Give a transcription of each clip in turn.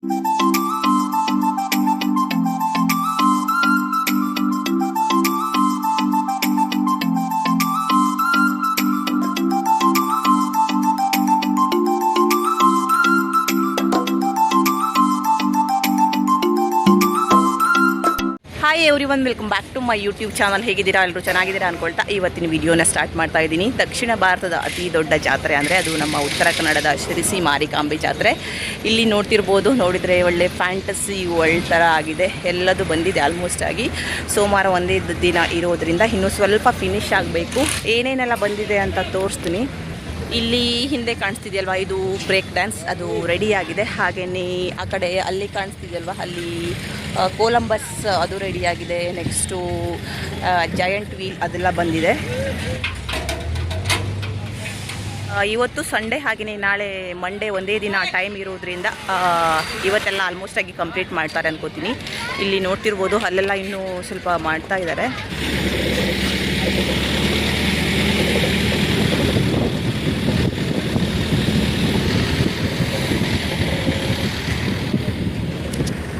Hi everyone, welcome back to my YouTube channel. ಹೇಗಿದ್ದೀರಾ? ಎಲ್ಲರೂ ಚೆನ್ನಾಗಿದ್ದೀರಾ ಅನ್ಕೊಳ್ತಾ ಇವತ್ತಿನ ವಿಡಿಯೋನ ಸ್ಟಾರ್ಟ್ ಮಾಡ್ತಾ ಇದ್ದೀನಿ. ದಕ್ಷಿಣ ಭಾರತದ ಅತಿ ದೊಡ್ಡ ಜಾತ್ರೆ ಅಂದರೆ ಅದು ನಮ್ಮ ಉತ್ತರ ಕನ್ನಡದ ಶಿರಸಿ ಮಾರಿಕಾಂಬೆ ಜಾತ್ರೆ. ಇಲ್ಲಿ ನೋಡ್ತಿರ್ಬೋದು, ನೋಡಿದರೆ ಒಳ್ಳೆ ಫ್ಯಾಂಟಸಿ ವರ್ಲ್ಡ್ ಥರ ಆಗಿದೆ. ಎಲ್ಲದು ಬಂದಿದೆ ಆಲ್ಮೋಸ್ಟ್ ಆಗಿ. ಸೋಮವಾರ ಒಂದೇ ದಿನ ಇರೋದ್ರಿಂದ ಇನ್ನೂ ಸ್ವಲ್ಪ ಫಿನಿಶ್ ಆಗಬೇಕು. ಏನೇನೆಲ್ಲ ಬಂದಿದೆ ಅಂತ ತೋರಿಸ್ತೀನಿ. ಇಲ್ಲಿ ಹಿಂದೆ ಕಾಣಿಸ್ತಿದೆಯಲ್ವಾ, ಇದು ಬ್ರೇಕ್ ಡ್ಯಾನ್ಸ್, ಅದು ರೆಡಿಯಾಗಿದೆ. ಹಾಗೆಯೇ ಆ ಕಡೆ ಅಲ್ಲಿ ಕಾಣಿಸ್ತಿದೆಯಲ್ವಾ, ಅಲ್ಲಿ ಕೊಲಂಬಸ್ ಅದು ರೆಡಿಯಾಗಿದೆ. ನೆಕ್ಸ್ಟು ಜಯಂಟ್ ವೀಲ್ ಅದೆಲ್ಲ ಬಂದಿದೆ. ಇವತ್ತು ಸಂಡೇ, ಹಾಗೆಯೇ ನಾಳೆ ಮಂಡೇ ಒಂದೇ ದಿನ ಟೈಮ್ ಇರೋದ್ರಿಂದ ಇವತ್ತೆಲ್ಲ ಆಲ್ಮೋಸ್ಟ್ ಆಗಿ ಕಂಪ್ಲೀಟ್ ಮಾಡ್ತಾರೆ ಅನ್ಕೋತೀನಿ. ಇಲ್ಲಿ ನೋಡ್ತಿರ್ಬೋದು, ಅಲ್ಲೆಲ್ಲ ಇನ್ನೂ ಸ್ವಲ್ಪ ಮಾಡ್ತಾ ಇದ್ದಾರೆ.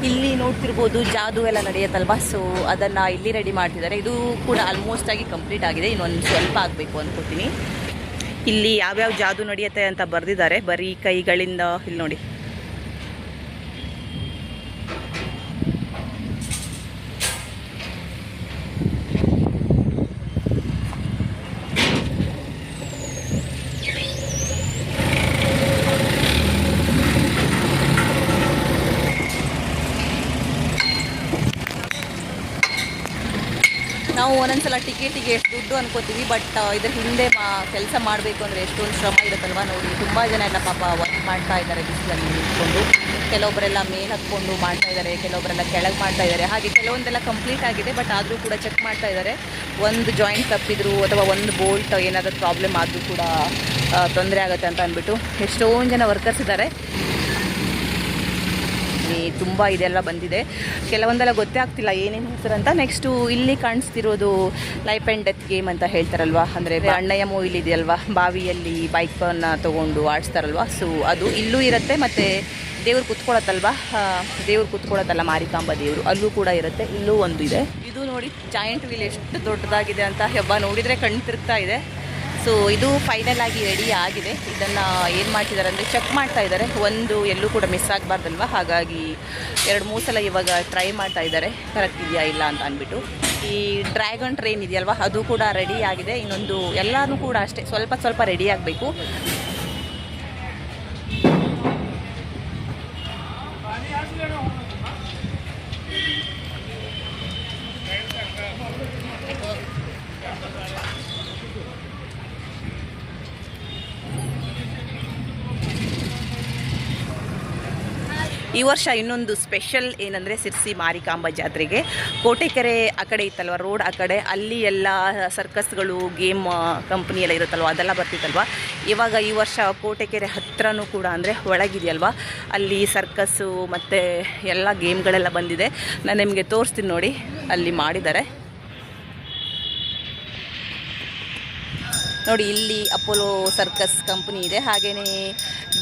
ಇಲ್ಲಿ ನೋಡ್ತಿರ್ಬೋದು ಜಾದು ಎಲ್ಲ ನಡೆಯುತ್ತಲ್ವಾ, ಸೊ ಅದನ್ನು ಇಲ್ಲಿ ರೆಡಿ ಮಾಡ್ತಿದ್ದಾರೆ. ಇದು ಕೂಡ ಆಲ್ಮೋಸ್ಟ್ ಆಗಿ ಕಂಪ್ಲೀಟ್ ಆಗಿದೆ, ಇನ್ನೊಂದು ಸ್ವಲ್ಪ ಆಗಬೇಕು ಅಂದ್ಕೋತೀನಿ. ಇಲ್ಲಿ ಯಾವ್ಯಾವ ಜಾದು ನಡೆಯುತ್ತೆ ಅಂತ ಬರೆದಿದ್ದಾರೆ, ಬರೀ ಕೈಗಳಿಂದ. ಇಲ್ಲಿ ನೋಡಿ, ನಾವು ಒಂದೊಂದ್ಸಲ ಟಿಕೆಟಿಗೆ ಎಷ್ಟು ದುಡ್ಡು ಅನ್ಕೋತೀವಿ, ಬಟ್ ಇದ್ರ ಹಿಂದೆ ಕೆಲಸ ಮಾಡಬೇಕು ಅಂದರೆ ಎಷ್ಟೊಂದು ಶ್ರಮ ಇರುತ್ತಲ್ವ. ನೋಡಿ, ತುಂಬ ಜನ ಎಲ್ಲ ಪಾಪ ವರ್ಕ್ ಮಾಡ್ತಾ ಇದ್ದಾರೆ ಬಿಸಿಲಲ್ಲಿ ನಿಂತ್ಕೊಂಡು. ಕೆಲವೊಬ್ಬರೆಲ್ಲ ಮೇಲೆ ಹತ್ಕೊಂಡು ಮಾಡ್ತಾ ಇದ್ದಾರೆ, ಕೆಲವೊಬ್ಬರೆಲ್ಲ ಕೆಳಗೆ ಮಾಡ್ತಾ ಇದ್ದಾರೆ. ಹಾಗೆ ಕೆಲವೊಂದೆಲ್ಲ ಕಂಪ್ಲೀಟ್ ಆಗಿದೆ, ಬಟ್ ಆದರೂ ಕೂಡ ಚೆಕ್ ಮಾಡ್ತಾ ಇದ್ದಾರೆ. ಒಂದು ಜಾಯಿಂಟ್ ತಪ್ಪಿದ್ರು ಅಥವಾ ಒಂದು ಬೋಲ್ಟ್ ಏನಾದರೂ ಪ್ರಾಬ್ಲಮ್ ಆದರೂ ಕೂಡ ತೊಂದರೆ ಆಗುತ್ತೆ ಅಂತ ಅಂದ್ಬಿಟ್ಟು ಎಷ್ಟೊಂದು ಜನ ವರ್ಕರ್ಸ್ ಇದ್ದಾರೆ. ತುಂಬ ಇದೆಲ್ಲ ಬಂದಿದೆ, ಕೆಲವೊಂದೆಲ್ಲ ಗೊತ್ತೇ ಆಗ್ತಿಲ್ಲ ಏನೇನು ಹೆಸರು ಅಂತ. ನೆಕ್ಸ್ಟು ಇಲ್ಲಿ ಕಾಣಿಸ್ತಿರೋದು ಲೈಫ್ ಆ್ಯಂಡ್ ಡೆತ್ ಗೇಮ್ ಅಂತ ಹೇಳ್ತಾರಲ್ವ, ಅಂದರೆ ಅಣ್ಣಯ್ಯ ಮೂವಿಲಿ ಇದೆಯಲ್ವ, ಬಾವಿಯಲ್ಲಿ ಬೈಕನ್ನು ತೊಗೊಂಡು ಆಡಿಸ್ತಾರಲ್ವ, ಸೊ ಅದು ಇಲ್ಲೂ ಇರುತ್ತೆ. ಮತ್ತು ದೇವ್ರು ಕುತ್ಕೊಳ್ಳುತ್ತಲ್ವ, ದೇವ್ರು ಕುತ್ಕೊಳ್ಳುತ್ತಲ್ಲ ಮಾರಿಕಾಂಬ ದೇವರು, ಅಲ್ಲೂ ಕೂಡ ಇರುತ್ತೆ. ಇಲ್ಲೂ ಒಂದು ಇದೆ. ಇದು ನೋಡಿ, ಜಾಯಿಂಟ್ ವೀಲ್ ಎಷ್ಟು ದೊಡ್ಡದಾಗಿದೆ ಅಂತ ಹಬ್ಬ ನೋಡಿದರೆ ಕಣ್ಣು ತಿರುಗ್ತಾ ಇದೆ. ಸೊ ಇದು ಫೈನಲ್ ಆಗಿ ರೆಡಿ ಆಗಿದೆ. ಇದನ್ನು ಏನು ಮಾಡ್ತಿದ್ದಾರೆ ಅಂದರೆ ಚೆಕ್ ಮಾಡ್ತಾ ಇದ್ದಾರೆ, ಒಂದು ಎಲ್ಲೂ ಕೂಡ ಮಿಸ್ ಆಗಬಾರ್ದಲ್ವ. ಹಾಗಾಗಿ 2-3 ಸಲ ಇವಾಗ ಟ್ರೈ ಮಾಡ್ತಾ ಇದ್ದಾರೆ, ಕರೆಕ್ಟ್ ಇದೆಯಾ ಇಲ್ಲ ಅಂತ ಅಂದ್ಬಿಟ್ಟು. ಈ ಡ್ರ್ಯಾಗನ್ ಟ್ರೈನ್ ಇದೆಯಲ್ವ, ಅದು ಕೂಡ ರೆಡಿ ಆಗಿದೆ. ಇನ್ನೊಂದು ಎಲ್ಲನೂ ಕೂಡ ಅಷ್ಟೇ ಸ್ವಲ್ಪ ರೆಡಿ ಆಗಬೇಕು. ಈ ವರ್ಷ ಇನ್ನೊಂದು ಸ್ಪೆಷಲ್ ಏನಂದರೆ ಶಿರಸಿ ಮಾರಿಕಾಂಬ ಜಾತ್ರೆಗೆ ಕೋಟೆಕೆರೆ ಆ ಕಡೆ ಇತ್ತಲ್ವ, ರೋಡ್ ಆ ಕಡೆ, ಅಲ್ಲಿ ಎಲ್ಲ ಸರ್ಕಸ್ಗಳು, ಗೇಮ್ ಕಂಪ್ನಿ ಎಲ್ಲ ಇರುತ್ತಲ್ವ, ಅದೆಲ್ಲ ಬರ್ತಿತ್ತಲ್ವ. ಇವಾಗ ಈ ವರ್ಷ ಕೋಟೆಕೆರೆ ಹತ್ರನೂ ಕೂಡ ಅಂದರೆ ಒಳಗಿದೆಯಲ್ವ, ಅಲ್ಲಿ ಸರ್ಕಸ್ಸು ಮತ್ತು ಎಲ್ಲ ಗೇಮ್ಗಳೆಲ್ಲ ಬಂದಿದೆ. ನಾನು ನಿಮಗೆ ತೋರಿಸ್ತೀನಿ ನೋಡಿ, ಅಲ್ಲಿ ಮಾಡಿದ್ದಾರೆ ನೋಡಿ. ಇಲ್ಲಿ ಅಪೋಲೋ ಸರ್ಕಸ್ ಕಂಪ್ನಿ ಇದೆ. ಹಾಗೆಯೇ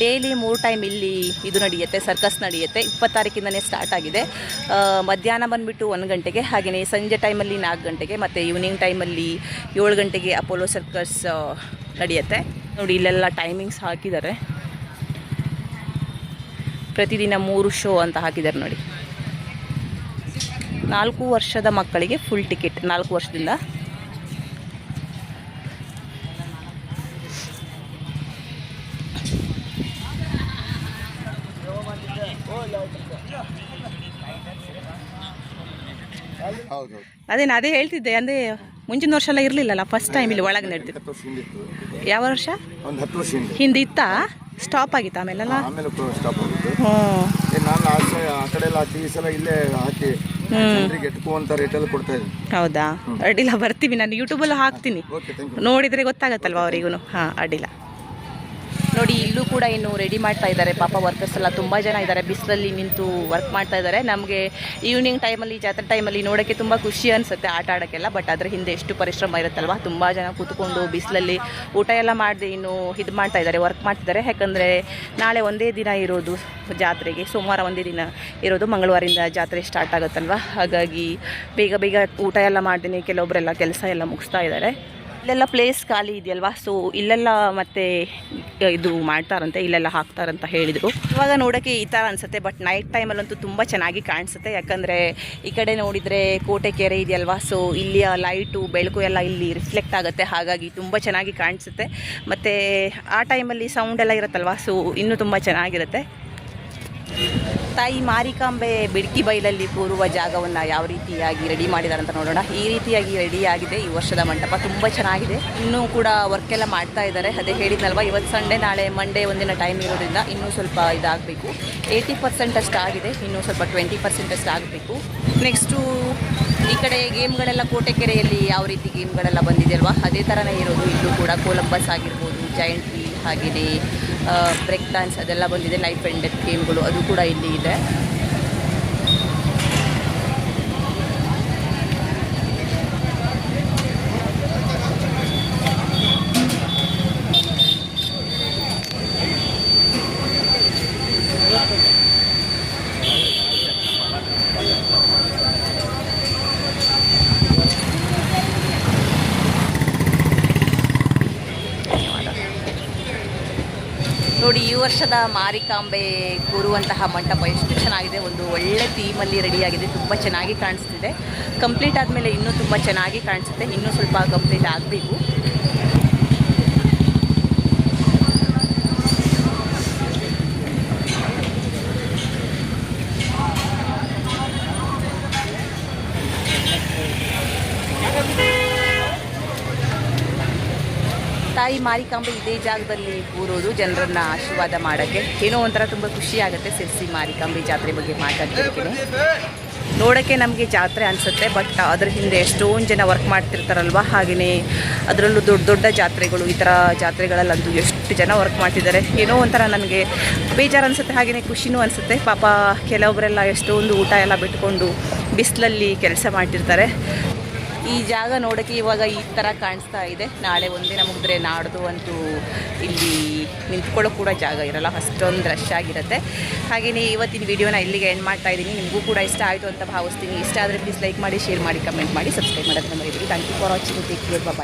ಡೈಲಿ 3 ಟೈಮ್ ಇಲ್ಲಿ ಇದು ನಡೆಯುತ್ತೆ, ಸರ್ಕಸ್ ನಡೆಯುತ್ತೆ. 20 ತಾರೀಕಿಂದನೇ ಸ್ಟಾರ್ಟ್ ಆಗಿದೆ. ಮಧ್ಯಾಹ್ನ ಬಂದುಬಿಟ್ಟು 1 ಗಂಟೆಗೆ, ಹಾಗೆಯೇ ಸಂಜೆ ಟೈಮಲ್ಲಿ 4 ಗಂಟೆಗೆ, ಮತ್ತು ಈವ್ನಿಂಗ್ ಟೈಮಲ್ಲಿ 7 ಗಂಟೆಗೆ ಅಪೋಲೋ ಸರ್ಕಸ್ ನಡೆಯುತ್ತೆ. ನೋಡಿ, ಇಲ್ಲೆಲ್ಲ ಟೈಮಿಂಗ್ಸ್ ಹಾಕಿದ್ದಾರೆ. ಪ್ರತಿದಿನ 3 ಶೋ ಅಂತ ಹಾಕಿದ್ದಾರೆ ನೋಡಿ. 4 ವರ್ಷದ ಮಕ್ಕಳಿಗೆ ಫುಲ್ ಟಿಕೆಟ್, 4 ವರ್ಷದಿಂದ. ಅದೇ ಹೇಳ್ತಿದ್ದೆ, ಅಂದರೆ ಮುಂಚಿನ ವರ್ಷ ಎಲ್ಲ ಇರಲಿಲ್ಲಲ್ಲ, ಫಸ್ಟ್ ಟೈಮ್ ಇಲ್ಲಿ ಒಳಗೆ ನಡೆದಿತ್ತು. ಯಾವ ವರ್ಷ? ಒಂದು 10 ವರ್ಷ ಹಿಂದೆ ಇತ್ತಾ? ಸ್ಟಾಪ್ ಆಗಿತ್ತು ಆಮೇಲೆಲ್ಲ? ಹೌದಾ? ಅಡ್ಡಿಲ್ಲ, ಬರ್ತೀವಿ. ನಾನು ಯೂಟ್ಯೂಬಲ್ಲಿ ಹಾಕ್ತೀನಿ, ನೋಡಿದರೆ ಗೊತ್ತಾಗತ್ತಲ್ವ ಅವರಿಗೂ. ಹಾಂ, ಅಡ್ಡಿಲ್ಲ. ನೋಡಿ, ನೋಡಿ ಇಲ್ಲೂ ಕೂಡ ಇನ್ನು ರೆಡಿ ಮಾಡ್ತಾ ಇದ್ದಾರೆ ಪಾಪ ವರ್ಕರ್ಸ್ ಎಲ್ಲ ತುಂಬ ಜನ ಇದ್ದಾರೆ, ಬಿಸಿಲಲ್ಲಿ ನಿಂತು ವರ್ಕ್ ಮಾಡ್ತಾ ಇದ್ದಾರೆ. ನಮಗೆ ಈವ್ನಿಂಗ್ ಟೈಮಲ್ಲಿ, ಜಾತ್ರೆ ಟೈಮಲ್ಲಿ ನೋಡೋಕ್ಕೆ ತುಂಬ ಖುಷಿ ಅನಿಸುತ್ತೆ ಆಟ ಆಡೋಕ್ಕೆಲ್ಲ. ಬಟ್ ಅದ್ರ ಹಿಂದೆ ಎಷ್ಟು ಪರಿಶ್ರಮ ಇರುತ್ತಲ್ವ, ತುಂಬ ಜನ ಕೂತ್ಕೊಂಡು ಬಿಸಿಲಲ್ಲಿ ಊಟ ಎಲ್ಲ ಮಾಡದೆ ಇನ್ನು ಇದು ಮಾಡ್ತಾ ಇದ್ದಾರೆ, ವರ್ಕ್ ಮಾಡ್ತಿದ್ದಾರೆ. ಯಾಕಂದರೆ ನಾಳೆ ಒಂದೇ ದಿನ ಇರೋದು ಜಾತ್ರೆಗೆ, ಸೋಮವಾರ ಒಂದೇ ದಿನ ಇರೋದು, ಮಂಗಳವಾರದಿಂದ ಜಾತ್ರೆ ಸ್ಟಾರ್ಟ್ ಆಗುತ್ತಲ್ವ. ಹಾಗಾಗಿ ಬೇಗ ಬೇಗ ಊಟ ಎಲ್ಲ ಮಾಡ್ತೀನಿ, ಕೆಲವೊಬ್ಬರೆಲ್ಲ ಕೆಲಸ ಎಲ್ಲ ಮುಗಿಸ್ತಾ ಇದ್ದಾರೆ. ಇಲ್ಲೆಲ್ಲ ಪ್ಲೇಸ್ ಖಾಲಿ ಇದೆಯಲ್ವಾ, ಸೊ ಇಲ್ಲೆಲ್ಲ ಮತ್ತೆ ಇದು ಮಾಡ್ತಾರಂತೆ, ಇಲ್ಲೆಲ್ಲ ಹಾಕ್ತಾರಂತ ಹೇಳಿದರು. ಇವಾಗ ನೋಡೋಕ್ಕೆ ಈ ಥರ ಅನಿಸುತ್ತೆ, ಬಟ್ ನೈಟ್ ಟೈಮಲ್ಲಂತೂ ತುಂಬ ಚೆನ್ನಾಗಿ ಕಾಣಿಸುತ್ತೆ. ಯಾಕಂದರೆ ಈ ಕಡೆ ನೋಡಿದರೆ ಕೋಟೆ ಕೆರೆ ಇದೆಯಲ್ವಾ, ಸೊ ಇಲ್ಲಿಯ ಲೈಟು ಬೆಳಕು ಎಲ್ಲ ಇಲ್ಲಿ ರಿಫ್ಲೆಕ್ಟ್ ಆಗುತ್ತೆ. ಹಾಗಾಗಿ ತುಂಬ ಚೆನ್ನಾಗಿ ಕಾಣಿಸುತ್ತೆ. ಮತ್ತು ಆ ಟೈಮಲ್ಲಿ ಸೌಂಡ್ ಎಲ್ಲ ಇರುತ್ತಲ್ವ, ಸೊ ಇನ್ನೂ ತುಂಬ ಚೆನ್ನಾಗಿರುತ್ತೆ. ತಾಯಿ ಮಾರಿಕಾಂಬೆ ಬಿಡ್ಕಿ ಬೈಲಲ್ಲಿ ಕೂರುವ ಜಾಗವನ್ನು ಯಾವ ರೀತಿಯಾಗಿ ರೆಡಿ ಮಾಡಿದ್ದಾರೆ ಅಂತ ನೋಡೋಣ. ಈ ರೀತಿಯಾಗಿ ರೆಡಿಯಾಗಿದೆ ಈ ವರ್ಷದ ಮಂಟಪ, ತುಂಬ ಚೆನ್ನಾಗಿದೆ. ಇನ್ನೂ ಕೂಡ ವರ್ಕ್ ಎಲ್ಲ ಮಾಡ್ತಾ ಇದ್ದಾರೆ. ಅದೇ ಹೇಳಿದ್ನಲ್ವ, ಇವತ್ತು ಸಂಡೇ, ನಾಳೆ ಮಂಡೇ ಒಂದಿನ ಟೈಮ್ ಇರೋದ್ರಿಂದ ಇನ್ನೂ ಸ್ವಲ್ಪ ಇದಾಗಬೇಕು. 80% ಅಷ್ಟು ಆಗಿದೆ, ಇನ್ನೂ ಸ್ವಲ್ಪ 20% ಅಷ್ಟು ಆಗಬೇಕು. ನೆಕ್ಸ್ಟು ಈ ಕಡೆ ಗೇಮ್ಗಳೆಲ್ಲ ಕೋಟೆ ಕೆರೆಯಲ್ಲಿ ಯಾವ ರೀತಿ ಗೇಮ್ಗಳೆಲ್ಲ ಬಂದಿದೆಯಲ್ವಾ, ಅದೇ ಥರನೇ ಇರೋದು ಇಲ್ಲೂ ಕೂಡ. ಕೊಲಂಬಸ್ ಆಗಿರ್ಬೋದು, ಜೈಂಟ್ ವೀಲ್, ಹಾಗೆಯೇ ಬ್ರೇಕ್ ಡ್ಯಾನ್ಸ್ ಅದೆಲ್ಲ ಬಂದಿದೆ. ಲೈಫ್ ಆ್ಯಂಡ್ ಡೆತ್ ಗೇಮ್ಗಳು ಅದು ಕೂಡ ಇಲ್ಲಿ ಇದೆ. ನೋಡಿ ಈ ವರ್ಷದ ಮಾರಿಕಾಂಬೆ ಕೂರುವಂತಹ ಮಂಟಪ ಎಷ್ಟು ಚೆನ್ನಾಗಿದೆ, ಒಂದು ಒಳ್ಳೆ ಥೀಮಲ್ಲಿ ರೆಡಿಯಾಗಿದೆ, ತುಂಬ ಚೆನ್ನಾಗಿ ಕಾಣಿಸ್ತಿದೆ. ಕಂಪ್ಲೀಟ್ ಆದಮೇಲೆ ಇನ್ನೂ ತುಂಬ ಚೆನ್ನಾಗಿ ಕಾಣಿಸುತ್ತೆ, ಇನ್ನೂ ಸ್ವಲ್ಪ ಕಂಪ್ಲೀಟ್ ಆಗಬೇಕು. ತಾಯಿ ಮಾರಿಕಾಂಬೆ ಇದೇ ಜಾಗದಲ್ಲಿ ಕೂರೋದು, ಜನರನ್ನ ಆಶೀರ್ವಾದ ಮಾಡೋಕ್ಕೆ. ಏನೋ ಒಂಥರ ತುಂಬ ಖುಷಿ ಆಗುತ್ತೆ ಸಿರ್ಸಿ ಮಾರಿಕಾಂಬೆ ಜಾತ್ರೆ ಬಗ್ಗೆ ಮಾತಾಡ್ತಿರ್ತೀನಿ. ನೋಡೋಕ್ಕೆ ನಮಗೆ ಜಾತ್ರೆ ಅನಿಸುತ್ತೆ, ಬಟ್ ಅದ್ರ ಹಿಂದೆ ಎಷ್ಟೊಂದು ಜನ ವರ್ಕ್ ಮಾಡ್ತಿರ್ತಾರಲ್ವ. ಹಾಗೆಯೇ ಅದರಲ್ಲೂ ದೊಡ್ಡ ದೊಡ್ಡ ಜಾತ್ರೆಗಳು, ಈ ಥರ ಜಾತ್ರೆಗಳಲ್ಲಂತೂ ಎಷ್ಟು ಜನ ವರ್ಕ್ ಮಾಡ್ತಿದ್ದಾರೆ. ಏನೋ ಒಂಥರ ನನಗೆ ಬೇಜಾರು ಅನಿಸುತ್ತೆ, ಹಾಗೆಯೇ ಖುಷಿನೂ ಅನಿಸುತ್ತೆ. ಪಾಪ ಕೆಲವೊಬ್ಬರೆಲ್ಲ ಎಷ್ಟೊಂದು ಊಟ ಎಲ್ಲ ಬಿಟ್ಕೊಂಡು ಬಿಸಿಲಲ್ಲಿ ಕೆಲಸ ಮಾಡ್ತಿರ್ತಾರೆ. ಈ ಜಾಗ ನೋಡೋಕ್ಕೆ ಇವಾಗ ಈ ಥರ ಕಾಣಿಸ್ತಾ ಇದೆ. ನಾಳೆ ಒಂದಿನ ಮುಗಿದ್ರೆ ನಾಡ್ದು ಅಂತೂ ಇಲ್ಲಿ ನಿಂತ್ಕೊಳ್ಳೋ ಕೂಡ ಜಾಗ ಇರಲ್ಲ, ಅಷ್ಟೊಂದು ರಶ್ ಆಗಿರುತ್ತೆ. ಹಾಗೆಯೇ ಇವತ್ತಿನ ವಿಡಿಯೋನ ಇಲ್ಲಿಗೆ ಎಂಡ್ ಮಾಡ್ತಾ ಇದ್ದೀನಿ. ನಿಮಗೂ ಕೂಡ ಇಷ್ಟ ಆಯಿತು ಅಂತ ಭಾವಿಸ್ತೀನಿ. ಇಷ್ಟ ಆದರೆ ಪ್ಲೀಸ್ ಲೈಕ್ ಮಾಡಿ, ಶೇರ್ ಮಾಡಿ, ಕಮೆಂಟ್ ಮಾಡಿ, ಸಬ್ಸ್ಕ್ರೈಬ್ ಮಾಡೋದನ್ನ ಮರಿಬೇಡಿ. Thank you for watching. Take care, bye.